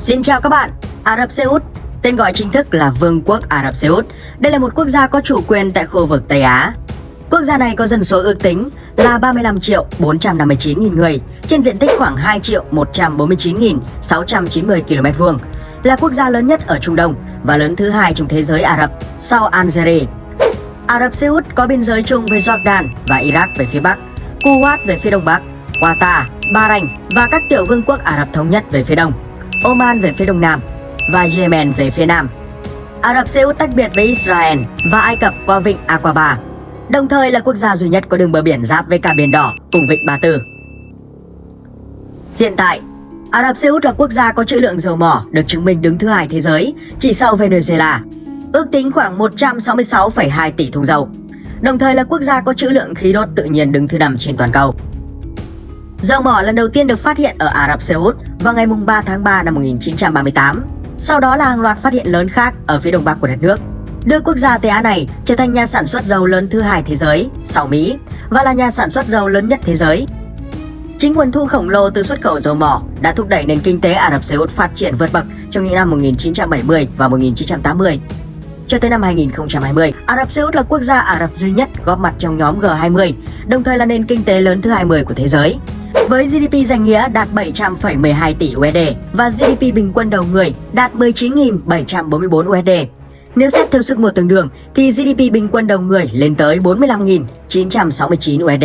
Xin chào các bạn. Ả Rập Xê Út, tên gọi chính thức là Vương quốc Ả Rập Xê Út. Đây là một quốc gia có chủ quyền tại khu vực Tây Á. Quốc gia này có dân số ước tính là 35.459.000 người trên diện tích khoảng 2.149.690 km². Là quốc gia lớn nhất ở Trung Đông và lớn thứ hai trong thế giới Ả Rập sau Algeria. Ả Rập Xê Út có biên giới chung với Jordan và Iraq về phía Bắc, Kuwait về phía Đông Bắc, Qatar, Bahrain và các tiểu vương quốc Ả Rập Thống Nhất về phía Đông, Oman về phía Đông Nam và Yemen về phía Nam. Ả Rập Xê Út tách biệt với Israel và Ai Cập qua vịnh Aqaba, đồng thời là quốc gia duy nhất có đường bờ biển giáp với cả Biển Đỏ cùng vịnh Ba Tư. Hiện tại, Ả Rập Xê Út là quốc gia có trữ lượng dầu mỏ được chứng minh đứng thứ hai thế giới, chỉ sau Venezuela, ước tính khoảng 166,2 tỷ thùng dầu, đồng thời là quốc gia có trữ lượng khí đốt tự nhiên đứng thứ 5 trên toàn cầu. Dầu mỏ lần đầu tiên được phát hiện ở Ả Rập Xê Út vào ngày 3 tháng 3 năm 1938. Sau đó là hàng loạt phát hiện lớn khác ở phía đông bắc của đất nước, đưa quốc gia Tây Á này trở thành nhà sản xuất dầu lớn thứ hai thế giới sau Mỹ và là nhà sản xuất dầu lớn nhất thế giới. Chính nguồn thu khổng lồ từ xuất khẩu dầu mỏ đã thúc đẩy nền kinh tế Ả Rập Xê Út phát triển vượt bậc trong những năm 1970 và 1980. Cho tới năm 2020, Ả Rập Xê Út là quốc gia Ả Rập duy nhất góp mặt trong nhóm G20, đồng thời là nền kinh tế lớn thứ 20 của thế giới, với GDP danh nghĩa đạt 700,12 tỷ USD và GDP bình quân đầu người đạt 19.744 USD. Nếu xét theo sức mua tương đương thì GDP bình quân đầu người lên tới 45.969 USD.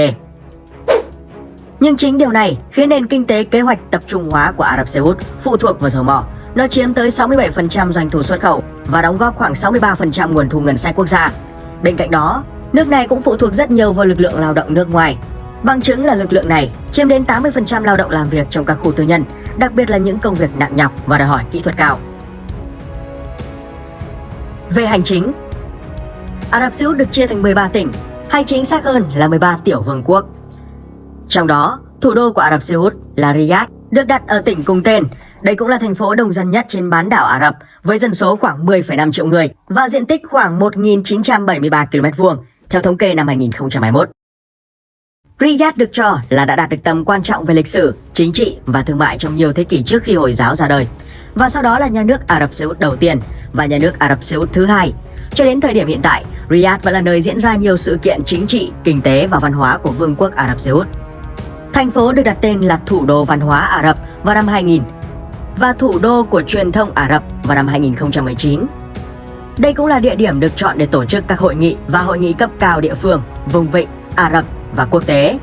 Nhưng chính điều này khiến nền kinh tế kế hoạch tập trung hóa của Ả Rập Xê Út phụ thuộc vào dầu mỏ. Nó chiếm tới 67% doanh thu xuất khẩu và đóng góp khoảng 63% nguồn thu ngân sách quốc gia. Bên cạnh đó, nước này cũng phụ thuộc rất nhiều vào lực lượng lao động nước ngoài. Bằng chứng là lực lượng này chiếm đến 80% lao động làm việc trong các khu tư nhân, đặc biệt là những công việc nặng nhọc và đòi hỏi kỹ thuật cao. Về hành chính, Ả Rập Xê Út được chia thành 13 tỉnh, hay chính xác hơn là 13 tiểu vương quốc. Trong đó, thủ đô của Ả Rập Xê Út là Riyadh, được đặt ở tỉnh cùng tên. Đây cũng là thành phố đông dân nhất trên bán đảo Ả Rập, với dân số khoảng 10,5 triệu người và diện tích khoảng 1.973 km², theo thống kê năm 2021. Riyadh được cho là đã đạt được tầm quan trọng về lịch sử, chính trị và thương mại trong nhiều thế kỷ trước khi Hồi giáo ra đời, và sau đó là nhà nước Ả Rập Xê Út đầu tiên và nhà nước Ả Rập Xê Út thứ hai. Cho đến thời điểm hiện tại, Riyadh vẫn là nơi diễn ra nhiều sự kiện chính trị, kinh tế và văn hóa của Vương quốc Ả Rập Xê Út. Thành phố được đặt tên là thủ đô văn hóa Ả Rập vào năm 2000 và thủ đô của truyền thông Ả Rập vào năm 2019. Đây cũng là địa điểm được chọn để tổ chức các hội nghị và hội nghị cấp cao địa phương, vùng vịnh, Ả Rập và quốc tế.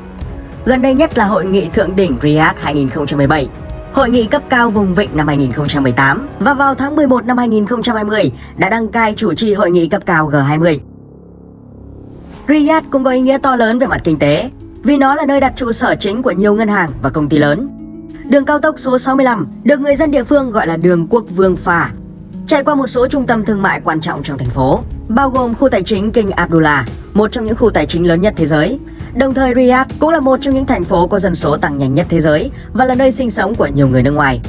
Gần đây nhất là hội nghị thượng đỉnh Riyadh 2017, hội nghị cấp cao vùng vịnh năm 2018 và vào tháng 11 năm 2020 đã đăng cai chủ trì hội nghị cấp cao G20. Riyadh cũng có ý nghĩa to lớn về mặt kinh tế, vì nó là nơi đặt trụ sở chính của nhiều ngân hàng và công ty lớn. Đường cao tốc số 65 được người dân địa phương gọi là đường Quốc Vương Phà, chạy qua một số trung tâm thương mại quan trọng trong thành phố, bao gồm khu tài chính King Abdullah, một trong những khu tài chính lớn nhất thế giới. Đồng thời Riyadh cũng là một trong những thành phố có dân số tăng nhanh nhất thế giới và là nơi sinh sống của nhiều người nước ngoài.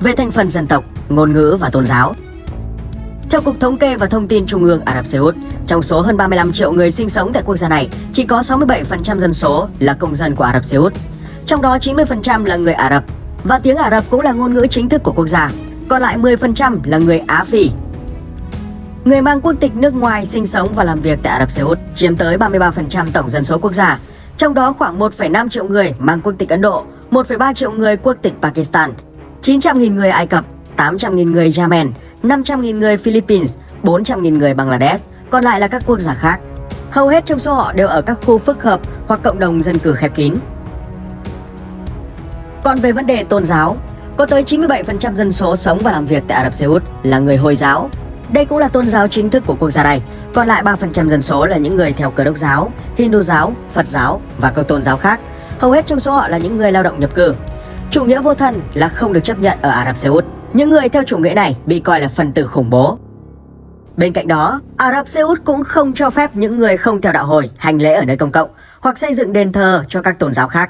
Về thành phần dân tộc, ngôn ngữ và tôn giáo, theo Cục Thống kê và Thông tin Trung ương Ả Rập Xê Út, trong số hơn 35 triệu người sinh sống tại quốc gia này, chỉ có 67% dân số là công dân của Ả Rập Xê Út. Trong đó 90% là người Ả Rập và tiếng Ả Rập cũng là ngôn ngữ chính thức của quốc gia. Còn lại 10% là người Á Phi. Người mang quốc tịch nước ngoài sinh sống và làm việc tại Ả Rập Xê Út chiếm tới 33% tổng dân số quốc gia. Trong đó khoảng 1,5 triệu người mang quốc tịch Ấn Độ, 1,3 triệu người quốc tịch Pakistan, 900.000 người Ai Cập, 800.000 người Yemen, 500.000 người Philippines, 400.000 người Bangladesh, còn lại là các quốc gia khác. Hầu hết trong số họ đều ở các khu phức hợp hoặc cộng đồng dân cư khép kín. Còn về vấn đề tôn giáo, có tới 97% dân số sống và làm việc tại Ả Rập Xê Út là người Hồi giáo. Đây cũng là tôn giáo chính thức của quốc gia này. Còn lại 3% dân số là những người theo Cơ đốc giáo, Hindu giáo, Phật giáo và các tôn giáo khác. Hầu hết trong số họ là những người lao động nhập cư. Chủ nghĩa vô thân là không được chấp nhận ở Ả Rập Xê Út. Những người theo chủ nghĩa này bị coi là phần tử khủng bố. Bên cạnh đó, Ả Rập Xê Út cũng không cho phép những người không theo đạo Hồi hành lễ ở nơi công cộng hoặc xây dựng đền thờ cho các tôn giáo khác.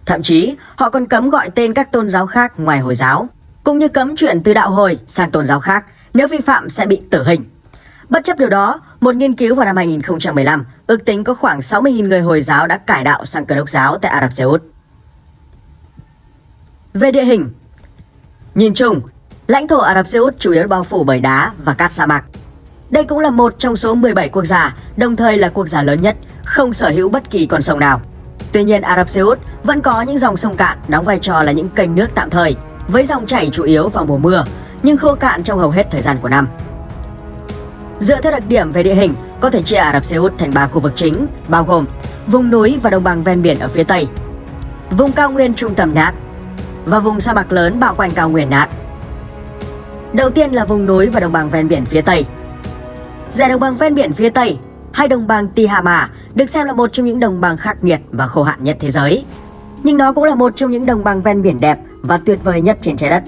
Thậm chí, họ còn cấm gọi tên các tôn giáo khác ngoài Hồi giáo, cũng như cấm chuyển từ đạo Hồi sang tôn giáo khác, nếu vi phạm sẽ bị tử hình. Bất chấp điều đó, một nghiên cứu vào năm 2015 ước tính có khoảng 60.000 người Hồi giáo đã cải đạo sang Cơ đốc giáo tại Ả Rập Xê Út. Về địa hình, Nhìn chung, lãnh thổ Ả Rập Xê Út chủ yếu bao phủ bởi đá và cát sa mạc. Đây cũng là một trong số 17 quốc gia, đồng thời là quốc gia lớn nhất, không sở hữu bất kỳ con sông nào. Tuy nhiên, Ả Rập Xê Út vẫn có những dòng sông cạn đóng vai trò là những kênh nước tạm thời, với dòng chảy chủ yếu vào mùa mưa, nhưng khô cạn trong hầu hết thời gian của năm. Dựa theo đặc điểm về địa hình, có thể chia Ả Rập Xê Út thành 3 khu vực chính, bao gồm vùng núi và đồng bằng ven biển ở phía Tây, vùng cao nguyên trung tâm Najd và vùng sa mạc lớn bao quanh cao nguyên Najd. Đầu tiên là vùng núi và đồng bằng ven biển phía Tây. Dải đồng bằng ven biển phía Tây, hay đồng bằng Tihama, được xem là một trong những đồng bằng khắc nghiệt và khô hạn nhất thế giới. Nhưng nó cũng là một trong những đồng bằng ven biển đẹp và tuyệt vời nhất trên trái đất.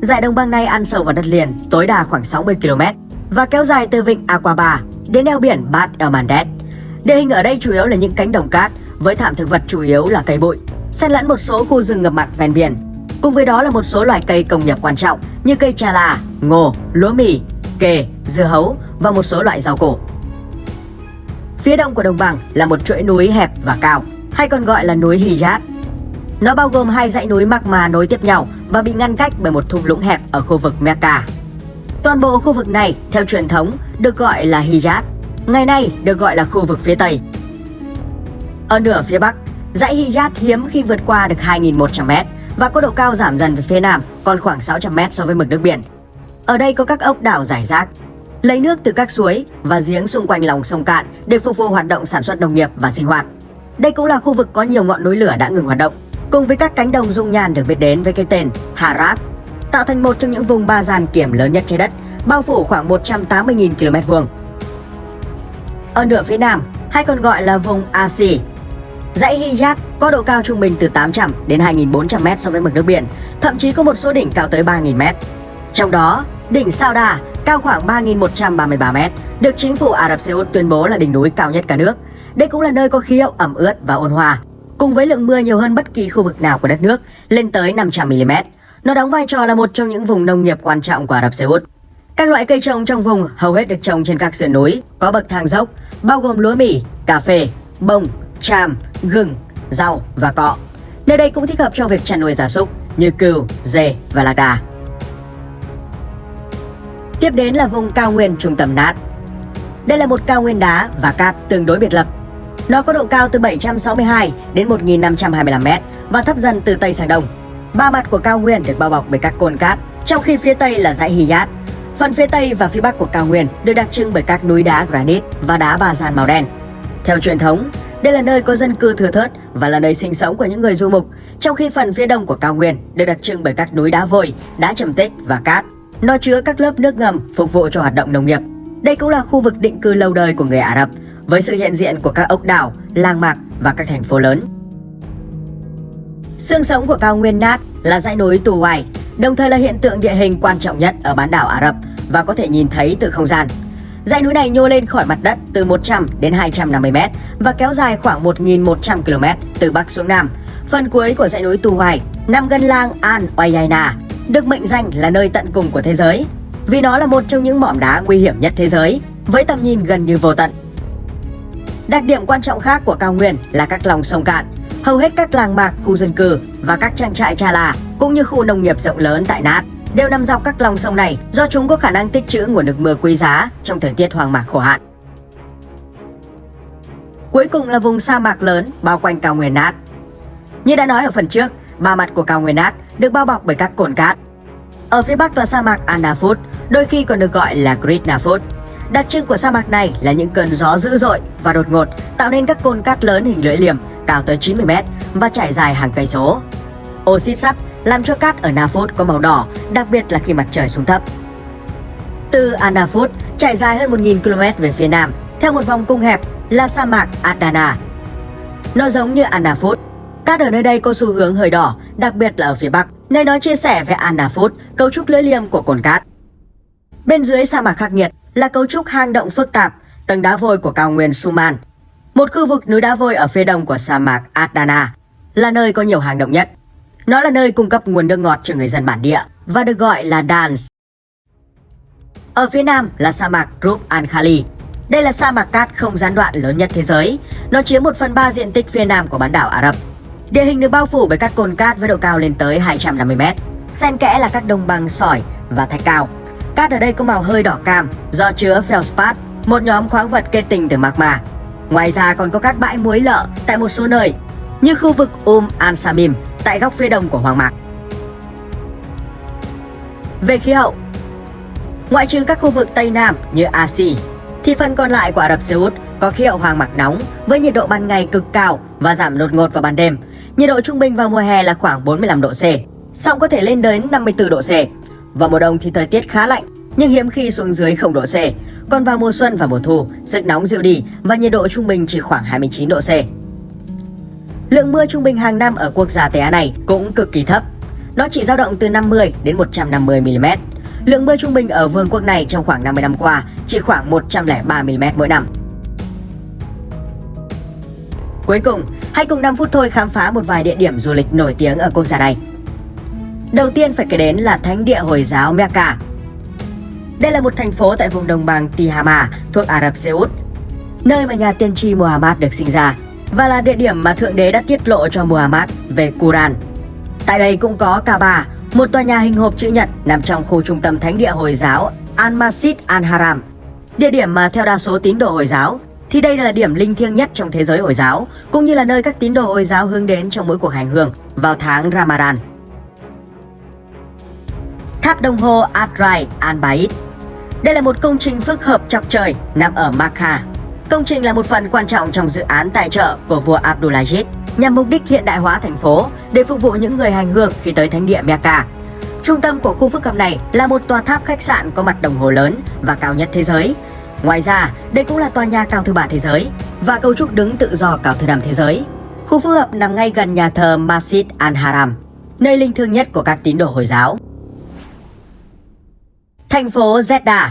Dải đồng bằng này ăn sâu vào đất liền tối đa khoảng 60 km và kéo dài từ vịnh Aqaba đến eo biển Bab el Mandeb. Địa hình ở đây chủ yếu là những cánh đồng cát với thảm thực vật chủ yếu là cây bụi, xen lẫn một số khu rừng ngập mặn ven biển. Cùng với đó là một số loài cây công nghiệp quan trọng như cây cha là, ngô, lúa mì, kê, dưa hấu và một số loại rau củ. Phía đông của đồng bằng là một chuỗi núi hẹp và cao, hay còn gọi là núi Hijaz. Nó bao gồm 2 dãy núi magma nối tiếp nhau và bị ngăn cách bởi một thung lũng hẹp ở khu vực Mecca. Toàn bộ khu vực này, theo truyền thống, được gọi là Hijaz, ngày nay được gọi là khu vực phía Tây. Ở nửa phía Bắc, dãy Hijaz hiếm khi vượt qua được 2.100m và có độ cao giảm dần về phía Nam còn khoảng 600m so với mực nước biển. Ở đây có các ốc đảo rải rác, lấy nước từ các suối và giếng xung quanh lòng sông cạn để phục vụ hoạt động sản xuất nông nghiệp và sinh hoạt. Đây cũng là khu vực có nhiều ngọn núi lửa đã ngừng hoạt động, cùng với các cánh đồng dung nhan được biết đến với cái tên Harat, tạo thành một trong những vùng ba gian kiểm lớn nhất trái đất, bao phủ khoảng 180.000 km². Ở nửa phía Nam, hay còn gọi là vùng Asi, dãy Hijaz có độ cao trung bình từ 800 đến 2.400m so với mực nước biển, thậm chí có một số đỉnh cao tới 3.000m. Trong đó, đỉnh Sauda cao khoảng 3.133m, được chính phủ Ả Rập Xê Út tuyên bố là đỉnh núi cao nhất cả nước. Đây cũng là nơi có khí hậu ẩm ướt và ôn hòa, cùng với lượng mưa nhiều hơn bất kỳ khu vực nào của đất nước, lên tới 500mm. Nó đóng vai trò là một trong những vùng nông nghiệp quan trọng của Ả Rập Xê Út. Các loại cây trồng trong vùng hầu hết được trồng trên các sườn núi có bậc thang dốc, bao gồm lúa mì, cà phê, bông, tràm, gừng, rau và cọ. Nơi đây cũng thích hợp cho việc chăn nuôi gia súc như cừu, dê và lạc đà. Tiếp đến là vùng cao nguyên trung tâm Najd. Đây là một cao nguyên đá và cát tương đối biệt lập. Nó có độ cao từ 762 đến 1.525m và thấp dần từ Tây sang Đông. Ba mặt của cao nguyên được bao bọc bởi các cồn cát, trong khi phía Tây là dãy Hijaz. Phần phía Tây và phía Bắc của cao nguyên được đặc trưng bởi các núi đá granite và đá ba gian màu đen. Theo truyền thống, đây là nơi có dân cư thưa thớt và là nơi sinh sống của những người du mục, trong khi phần phía đông của cao nguyên được đặc trưng bởi các núi đá vôi, đá trầm tích và cát. Nó chứa các lớp nước ngầm phục vụ cho hoạt động nông nghiệp. Đây cũng là khu vực định cư lâu đời của người Ả Rập, với sự hiện diện của các ốc đảo, làng mạc và các thành phố lớn. Xương sống của cao nguyên Najd là dãy núi Tuwai, đồng thời là hiện tượng địa hình quan trọng nhất ở bán đảo Ả Rập và có thể nhìn thấy từ không gian. Dãy núi này nhô lên khỏi mặt đất từ 100 đến 250m và kéo dài khoảng 1.100 km từ Bắc xuống Nam. Phần cuối của dãy núi Tuwai nằm gần làng Al Uyayna, được mệnh danh là nơi tận cùng của thế giới, vì nó là một trong những mỏm đá nguy hiểm nhất thế giới, với tầm nhìn gần như vô tận. Đặc điểm quan trọng khác của cao nguyên là các lòng sông cạn. Hầu hết các làng mạc, khu dân cư và các trang trại cha là cũng như khu nông nghiệp rộng lớn tại Najd đều nằm dọc các lòng sông này, do chúng có khả năng tích trữ nguồn nước mưa quý giá trong thời tiết hoang mạc khô hạn. Cuối cùng là vùng sa mạc lớn bao quanh cao nguyên Najd. Như đã nói ở phần trước, ba mặt của cao nguyên Najd được bao bọc bởi các cồn cát. Ở phía Bắc là sa mạc Al-Nafud, đôi khi còn được gọi là Great Nafud. Đặc trưng của sa mạc này là những cơn gió dữ dội và đột ngột tạo nên các cồn cát lớn hình lưỡi liềm cao tới 90m và trải dài hàng cây số. Oxit sắt làm cho cát ở Nafud có màu đỏ, đặc biệt là khi mặt trời xuống thấp. Từ Al-Nafud trải dài hơn 1.000 km về phía nam, theo một vòng cung hẹp là sa mạc Adana. Nó giống như Al-Nafud, cát ở nơi đây có xu hướng hơi đỏ, đặc biệt là ở phía Bắc, nơi nó chia sẻ với Al-Nafud cấu trúc lưỡi liềm của cồn cát. Bên dưới sa mạc khắc nghiệt là cấu trúc hang động phức tạp, tầng đá vôi của cao nguyên Suman. Một khu vực núi đá vôi ở phía đông của sa mạc Adana là nơi có nhiều hang động nhất. Nó là nơi cung cấp nguồn nước ngọt cho người dân bản địa và được gọi là Dans. Ở phía nam là sa mạc Rub al-Khali. Đây là sa mạc cát không gián đoạn lớn nhất thế giới. Nó chiếm 1/3 diện tích phía nam của bán đảo Ả Rập. Địa hình được bao phủ bởi các cồn cát với độ cao lên tới 250m. xen kẽ là các đồng bằng sỏi và thạch cao. Cát ở đây có màu hơi đỏ cam do chứa feldspar, một nhóm khoáng vật kết tinh từ magma. Ngoài ra còn có các bãi muối lợ tại một số nơi, như khu vực Al-Samim tại góc phía đông của hoang mạc. Về khí hậu, ngoại trừ các khu vực Tây Nam như Asi, thì phần còn lại của Ả Rập Xê Út có khí hậu hoang mạc nóng với nhiệt độ ban ngày cực cao và giảm đột ngột vào ban đêm. Nhiệt độ trung bình vào mùa hè là khoảng 45 độ C, song có thể lên đến 54 độ C. Vào mùa đông thì thời tiết khá lạnh, nhưng hiếm khi xuống dưới 0 độ C. Còn vào mùa xuân và mùa thu, sức nóng dịu đi và nhiệt độ trung bình chỉ khoảng 29 độ C. Lượng mưa trung bình hàng năm ở quốc gia Tây Á này cũng cực kỳ thấp. Nó chỉ dao động từ 50 đến 150 mm. Lượng mưa trung bình ở vương quốc này trong khoảng 50 năm qua chỉ khoảng 103 mm mỗi năm. Cuối cùng, hãy cùng 5 phút thôi khám phá một vài địa điểm du lịch nổi tiếng ở quốc gia này. Đầu tiên phải kể đến là thánh địa Hồi giáo Mecca. Đây là một thành phố tại vùng đồng bằng Tihama thuộc Ả Rập Xê Út, nơi mà nhà tiên tri Muhammad được sinh ra và là địa điểm mà Thượng Đế đã tiết lộ cho Muhammad về Quran. Tại đây cũng có Kaaba, một tòa nhà hình hộp chữ nhật nằm trong khu trung tâm thánh địa Hồi giáo Al-Masjid Al-Haram. Địa điểm mà theo đa số tín đồ Hồi giáo thì đây là điểm linh thiêng nhất trong thế giới Hồi giáo, cũng như là nơi các tín đồ Hồi giáo hướng đến trong mỗi cuộc hành hương vào tháng Ramadan. Tháp đồng hồ Ad-Rai Al-Bait. Đây là một công trình phức hợp chọc trời nằm ở Makkah. Công trình là một phần quan trọng trong dự án tài trợ của vua Abdulaziz nhằm mục đích hiện đại hóa thành phố để phục vụ những người hành hương khi tới thánh địa Mecca. Trung tâm của khu phức hợp này là một tòa tháp khách sạn có mặt đồng hồ lớn và cao nhất thế giới. Ngoài ra, đây cũng là tòa nhà cao thứ 3 thế giới và cấu trúc đứng tự do cao thứ 5 thế giới. Khu phức hợp nằm ngay gần nhà thờ Masjid Al-Haram, nơi linh thiêng nhất của các tín đồ Hồi giáo. Thành phố Jeddah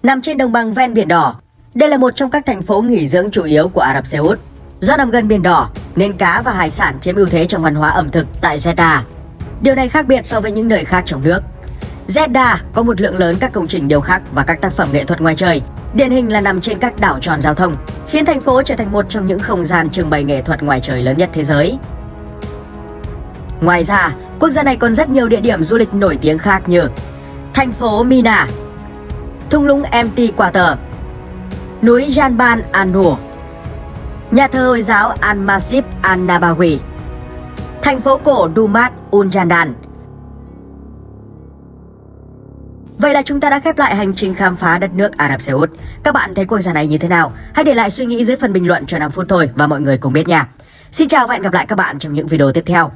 nằm trên đồng bằng ven Biển Đỏ. Đây là một trong các thành phố nghỉ dưỡng chủ yếu của Ả Rập Xê Út. Do nằm gần Biển Đỏ nên cá và hải sản chiếm ưu thế trong văn hóa ẩm thực tại Jeddah. Điều này khác biệt so với những nơi khác trong nước. Jeddah có một lượng lớn các công trình điêu khắc và các tác phẩm nghệ thuật ngoài trời, điển hình là nằm trên các đảo tròn giao thông, khiến thành phố trở thành một trong những không gian trưng bày nghệ thuật ngoài trời lớn nhất thế giới. Ngoài ra, quốc gia này còn rất nhiều địa điểm du lịch nổi tiếng khác như thành phố Mina, thung lũng Empty Quarter, núi Janban An-Nur, nhà thờ Hồi giáo Al-Masjid An-Nabawi, thành phố cổ Dumat Ul Jandan. Vậy là chúng ta đã khép lại hành trình khám phá đất nước Ả Rập Xê Út. Các bạn thấy quốc gia này như thế nào? Hãy để lại suy nghĩ dưới phần bình luận cho 5 phút thôi và mọi người cùng biết nha. Xin chào và hẹn gặp lại các bạn trong những video tiếp theo.